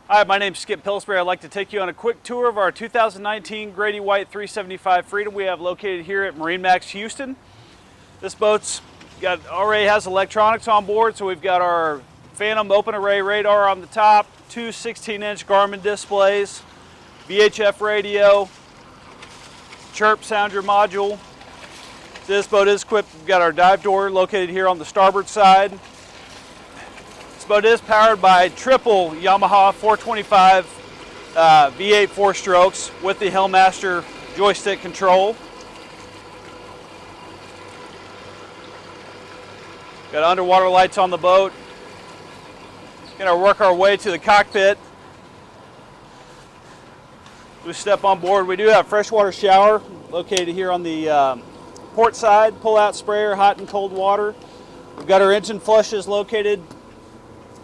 Hi, my name's Skip Pillsbury. I'd like to take you on a quick tour of our 2019 Grady-White 375 Freedom we have located here at MarineMax Houston. This boat's already has electronics on board, so we've got our Phantom open array radar on the top, two 16-inch Garmin displays, VHF radio, chirp sounder module. This boat is equipped. We've got our dive door located here on the starboard side. This boat is powered by triple Yamaha 425 V8 4-strokes with the Helmmaster joystick control. Got underwater lights on the boat. Gonna work our way to the cockpit. We step on board. We do have freshwater shower located here on the port side, pull-out sprayer, hot and cold water. We've got our engine flushes located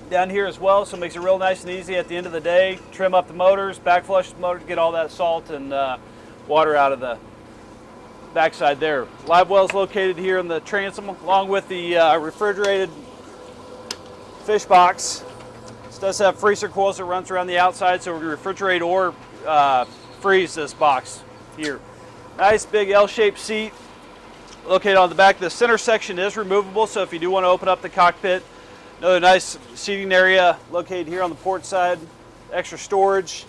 down here as well, so it makes it real nice and easy at the end of the day. Trim up the motors, back flush the motor to get all that salt and water out of the backside there. Live well is located here in the transom, along with the refrigerated fish box. This does have freezer coils that runs around the outside, so we can refrigerate or freeze this box here. Nice big L-shaped seat located on the back. The center section is removable, so if you do want to open up the cockpit, another nice seating area located here on the port side. Extra storage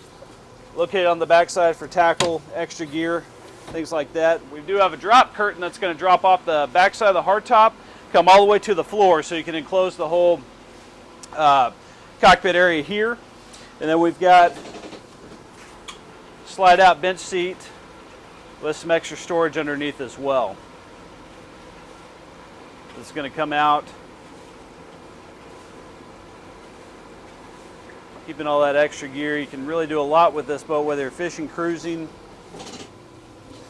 located on the back side for tackle, extra gear, things like that. We do have a drop curtain that's going to drop off the back side of the hardtop, come all the way to the floor, so you can enclose the whole cockpit area here. And then we've got slide out bench seat with some extra storage underneath as well. This is going to come out, keeping all that extra gear. You can really do a lot with this boat, whether you're fishing, cruising,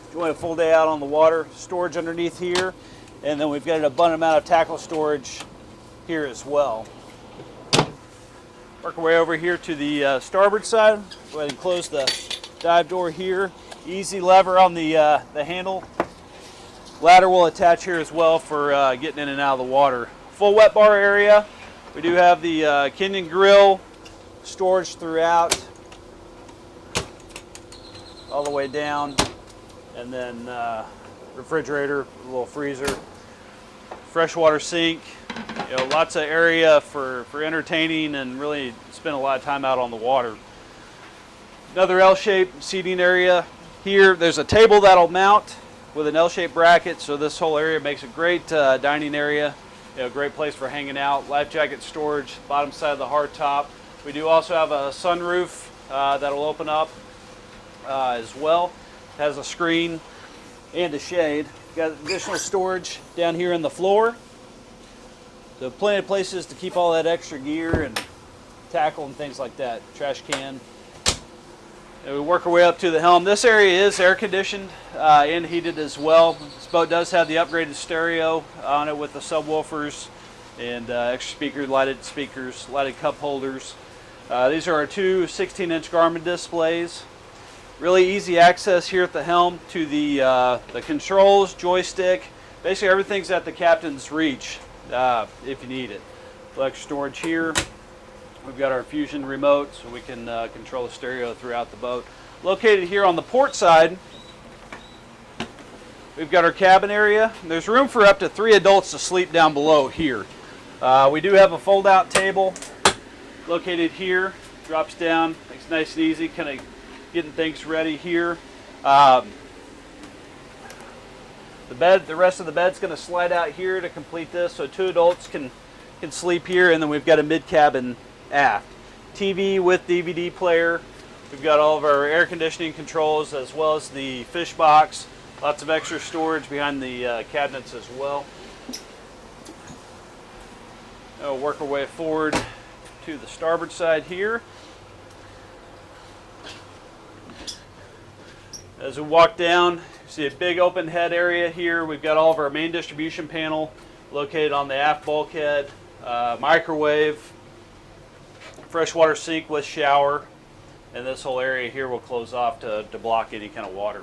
enjoying a full day out on the water. Storage underneath here, and then we've got an abundant amount of tackle storage here as well. Work our way over here to the starboard side. Go ahead and close the dive door here. Easy lever on the handle. Ladder will attach here as well for getting in and out of the water. Full wet bar area. We do have the Kenyon grill, storage throughout, all the way down, and then refrigerator, a little freezer, freshwater sink. You know, lots of area for entertaining and really spend a lot of time out on the water. Another L-shaped seating area here. There's a table that'll mount with an L-shaped bracket, so this whole area makes a great dining area. You know, great place for hanging out. Life jacket storage, bottom side of the hard top. We do also have a sunroof that'll open up as well. It has a screen and a shade. Got additional storage down here in the floor. So plenty of places to keep all that extra gear and tackle and things like that. Trash can. And we work our way up to the helm. This area is air conditioned and heated as well. This boat does have the upgraded stereo on it with the subwoofers and extra lighted speakers, lighted cup holders. These are our two 16-inch Garmin displays. Really easy access here at the helm to the controls, joystick. Basically everything's at the captain's reach if you need it. Extra storage here. We've got our Fusion remote, so we can control the stereo throughout the boat. Located here on the port side, we've got our cabin area. There's room for up to 3 adults to sleep down below here. We do have a fold-out table located here. Drops down, makes it nice and easy, kind of getting things ready here. The rest of the bed's going to slide out here to complete this, so 2 adults can sleep here, and then we've got a mid-cabin aft. TV with DVD player. We've got all of our air conditioning controls as well as the fish box. Lots of extra storage behind the cabinets as well. We'll work our way forward to the starboard side here. As we walk down, you see a big open head area here. We've got all of our main distribution panel located on the aft bulkhead, microwave, freshwater sink with shower, and this whole area here will close off to block any kind of water.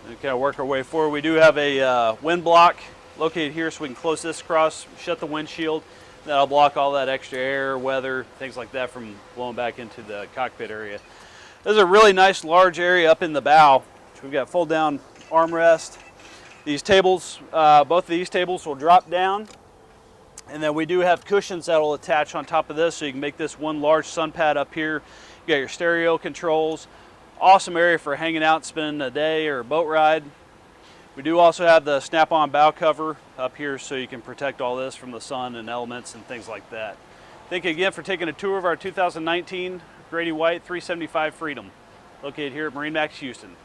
And kind of work our way forward. We do have a wind block located here, so we can close this across, shut the windshield. That'll block all that extra air, weather, things like that from blowing back into the cockpit area. There's a really nice large area up in the bow. We've got fold down armrest. These tables, both of these tables will drop down. And then we do have cushions that will attach on top of this, so you can make this one large sun pad up here. You got your stereo controls. Awesome area for hanging out, spending a day or a boat ride. We do also have the snap-on bow cover up here so you can protect all this from the sun and elements and things like that. Thank you again for taking a tour of our 2019 Grady-White 375 Freedom, located here at MarineMax Houston.